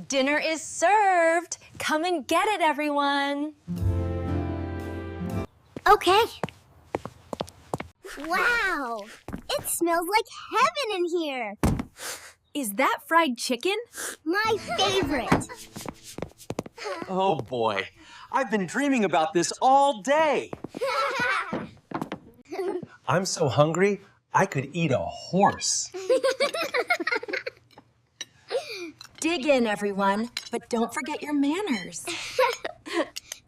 Dinner is served. Come and get it, everyone. Okay. Wow! It smells like heaven in here. Is that fried chicken? My favorite. Oh boy, I've been dreaming about this all day. I'm so hungry, I could eat a horse. Dig in, everyone, but don't forget your manners.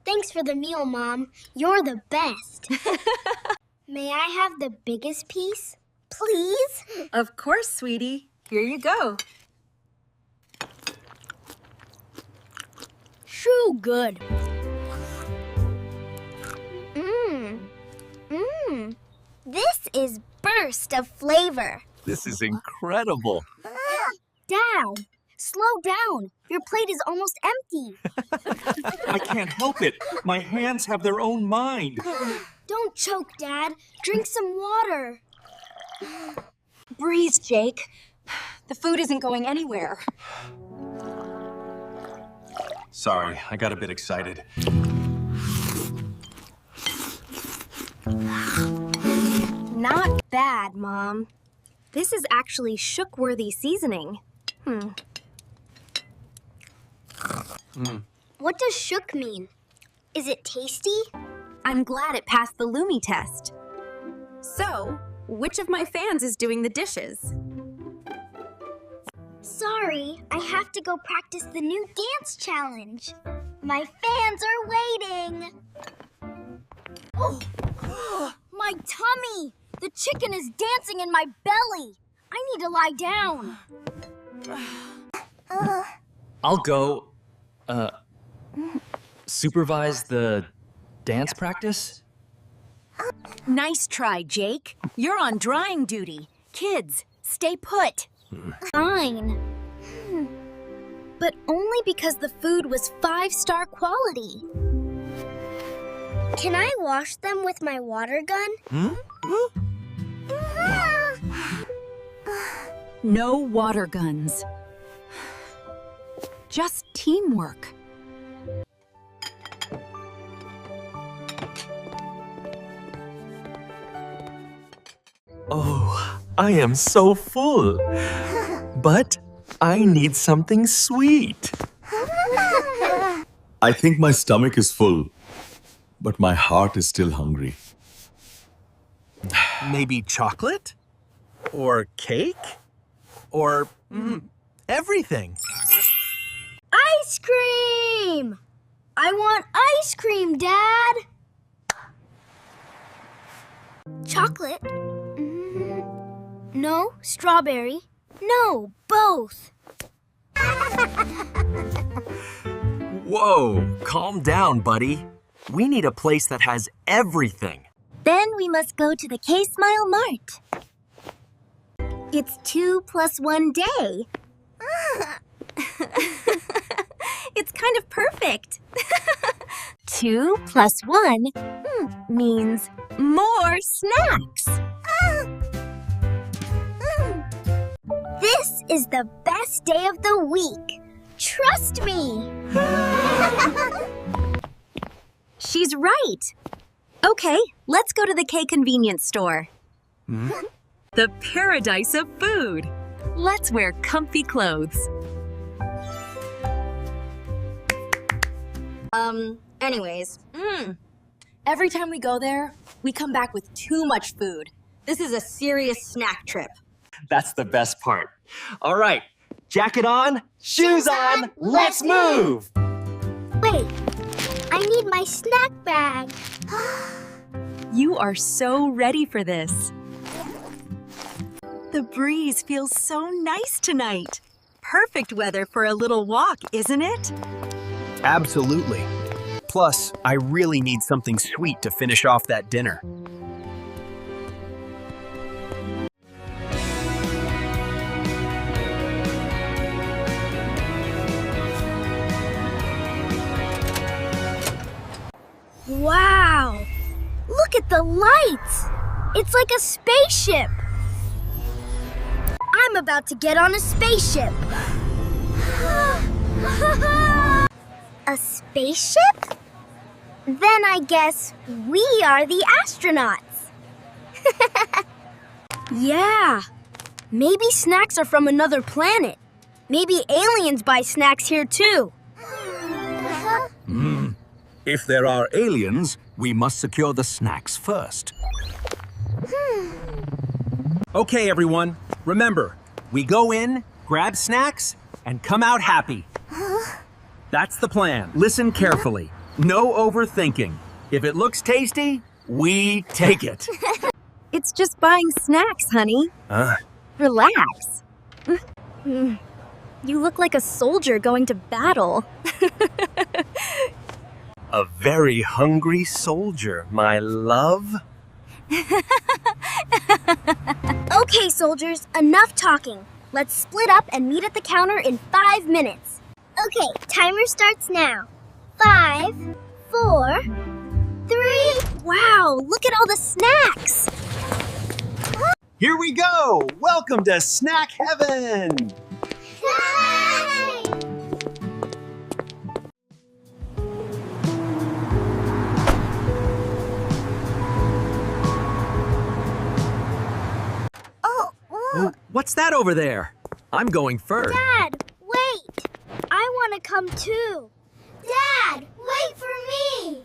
Thanks for the meal, Mom. You're the best. May I have the biggest piece, please? Of course, sweetie. Here you go. So good. This is burst of flavor. This is incredible. Dad, slow down. Your plate is almost empty. I can't help it. My hands have their own mind. Don't choke, Dad. Drink some water. Breathe, Jake. The food isn't going anywhere. Sorry, I got a bit excited. Not bad, Mom. This is actually shook-worthy seasoning. What does shook mean? Is it tasty? I'm glad it passed the Lumi test. So, which of my fans is doing the dishes? Sorry, I have to go practice the new dance challenge. My fans are waiting. Oh, my tummy! The chicken is dancing in my belly. I need to lie down. I'll go, supervise the dance practice? Nice try, Jake. You're on drying duty. Kids, stay put. Fine. But only because the food was 5-star quality. Can I wash them with my water gun? No water guns. Just teamwork. Oh, I am so full. But I need something sweet. I think my stomach is full, but my heart is still hungry. Maybe chocolate? Or cake? Or everything? Ice cream! I want ice cream, Dad! Chocolate? No, strawberry. No, both. Whoa, calm down, buddy. We need a place that has everything. Then we must go to the K-Smile Mart. It's 2 + 1 day. It's kind of perfect. 2 + 1 means more snacks. This is the best day of the week. Trust me. She's right. Okay, let's go to the K convenience store. The paradise of food. Let's wear comfy clothes. Anyways, every time we go there, we come back with too much food. This is a serious snack trip. That's the best part. All right, jacket on, shoes on, let's move! Wait, I need my snack bag. You are so ready for this. The breeze feels so nice tonight. Perfect weather for a little walk, isn't it? Absolutely. Plus, I really need something sweet to finish off that dinner. Wow! Look at the lights! It's like a spaceship! I'm about to get on a spaceship! A spaceship? Then I guess we are the astronauts. Yeah. Maybe snacks are from another planet. Maybe aliens buy snacks here too. If there are aliens, we must secure the snacks first. Okay, everyone. Remember, we go in, grab snacks, and come out happy. That's the plan. Listen carefully. No overthinking. If it looks tasty, we take it. It's just buying snacks, honey. Relax. You look like a soldier going to battle. A very hungry soldier, my love. Okay, soldiers, enough talking. Let's split up and meet at the counter in 5 minutes. Okay, timer starts now. 5, 4, 3. Wow, look at all the snacks. Here we go! Welcome to Snack Heaven! Oh, what's that over there? I'm going first. Dad, wait! I want to come too. Dad, wait for me!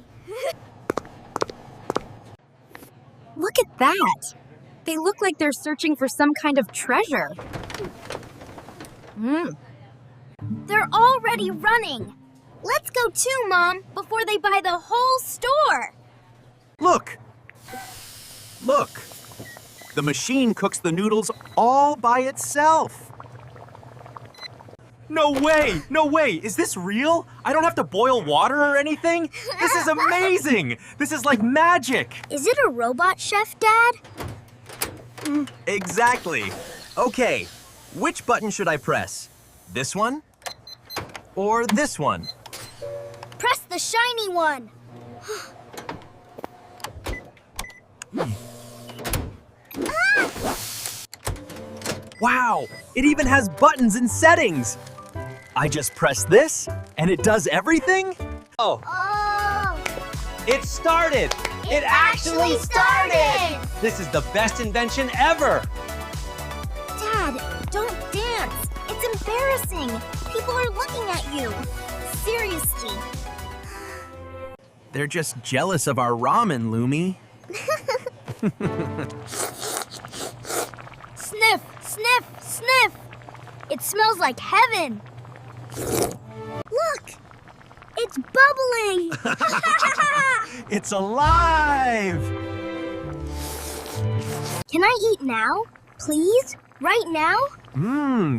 Look at that. They look like they're searching for some kind of treasure. They're already running. Let's go too, Mom, before they buy the whole store. Look! Look! The machine cooks the noodles all by itself. No way! No way! Is this real? I don't have to boil water or anything? This is amazing! This is like magic! Is it a robot chef, Dad? Exactly. Okay, which button should I press? This one? Or this one? Press the shiny one. Wow! It even has buttons and settings! I just press this, and it does everything? Oh, Oh! it started! It actually started! This is the best invention ever! Dad, don't dance. It's embarrassing. People are looking at you. Seriously. They're just jealous of our ramen, Lumi. Sniff, sniff, sniff. It smells like heaven. Look, it's bubbling. It's alive! Can I eat now? Please? Right now?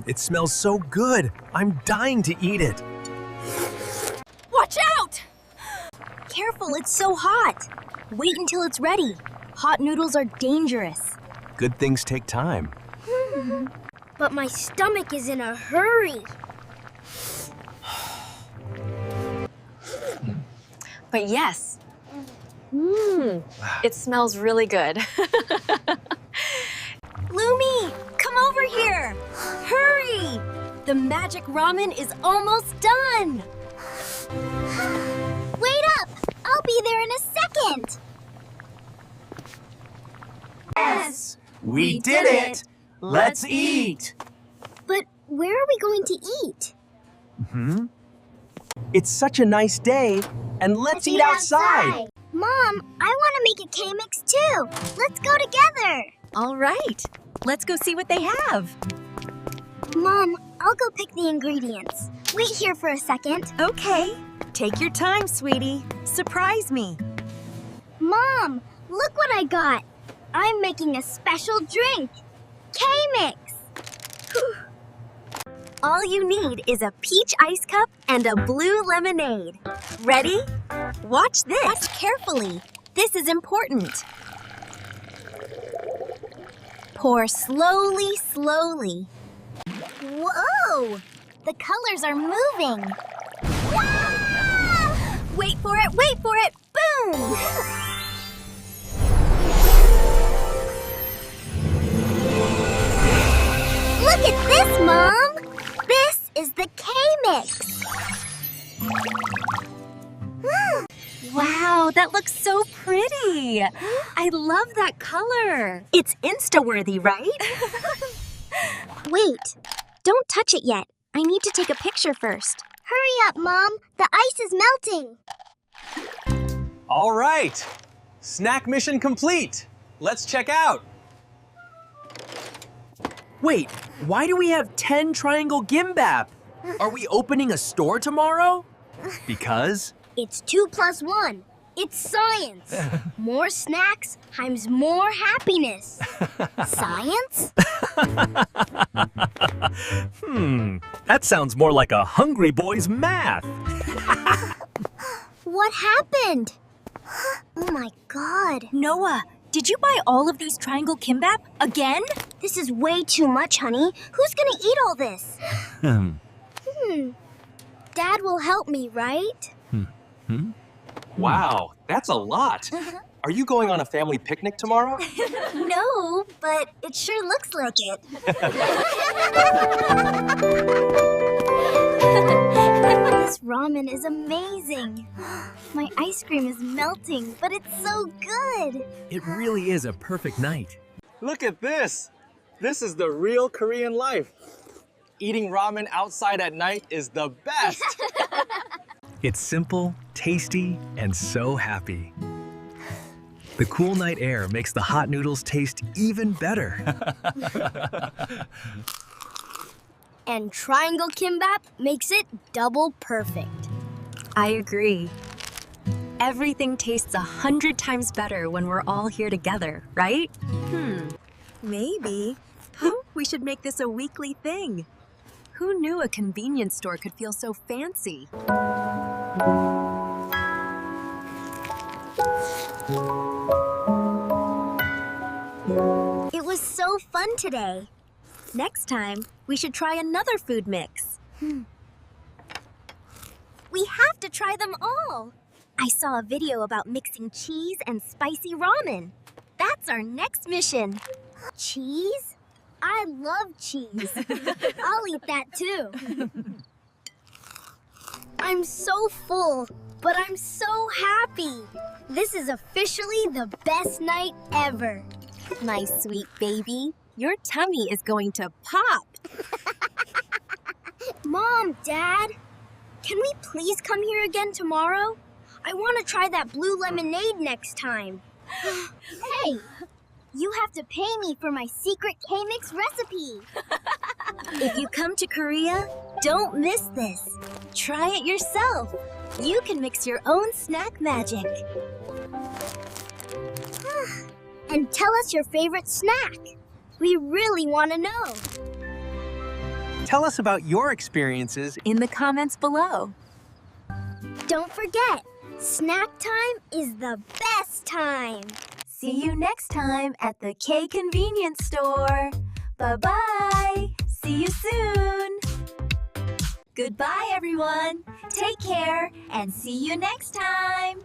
It smells so good. I'm dying to eat it. Watch out! Careful, it's so hot. Wait until it's ready. Hot noodles are dangerous. Good things take time. But my stomach is in a hurry. But yes. It smells really good. Lumi, come over here. Hurry! The magic ramen is almost done. Wait up! I'll be there in a second. Yes! We did it! Let's eat! But where are we going to eat? It's such a nice day, and let's eat outside. Mom, I want to make a K-Mix too. Let's go together. All right, let's go see what they have. Mom, I'll go pick the ingredients. Wait here for a second. Okay, take your time, sweetie. Surprise me. Mom, look what I got. I'm making a special drink. K-Mix. All you need is a peach ice cup and a blue lemonade. Ready? Watch this. Watch carefully. This is important. Pour slowly, slowly. Whoa! The colors are moving. Wait for it, wait for it. Boom! Look at this, Mom! This is the K-Mix. Wow, that looks so pretty. I love that color. It's Insta-worthy, right? Wait, don't touch it yet. I need to take a picture first. Hurry up, Mom. The ice is melting. All right. Snack mission complete. Let's check out. Wait, why do we have 10 triangle gimbap? Are we opening a store tomorrow? Because It's 2 plus 1. It's science. More snacks times more happiness. Science? that sounds more like a hungry boy's math. What happened? Oh my god. Noah, did you buy all of these triangle kimbap again? This is way too much, honey. Who's gonna eat all this? Dad will help me, right? Wow, that's a lot. Are you going on a family picnic tomorrow? No, but it sure looks like it. This ramen is amazing. My ice cream is melting, but it's so good. It really is a perfect night. Look at this. This is the real Korean life. Eating ramen outside at night is the best. It's simple, tasty, and so happy. The cool night air makes the hot noodles taste even better. And triangle kimbap makes it double perfect. I agree. Everything tastes 100 times better when we're all here together, right? Maybe. We should make this a weekly thing. Who knew a convenience store could feel so fancy? It was so fun today. Next time, we should try another food mix. We have to try them all. I saw a video about mixing cheese and spicy ramen. That's our next mission. Cheese? I love cheese. I'll eat that too. I'm so full, but I'm so happy. This is officially the best night ever. My sweet baby, your tummy is going to pop. Mom, Dad, can we please come here again tomorrow? I want to try that blue lemonade next time. Hey, you have to pay me for my secret K-Mix recipe. If you come to Korea, don't miss this. Try it yourself. You can mix your own snack magic. And tell us your favorite snack. We really want to know. Tell us about your experiences. In the comments below. Don't forget, snack time is the best time. See you next time at the K Convenience Store. Bye-bye. See you soon. Goodbye, everyone. Take care and see you next time.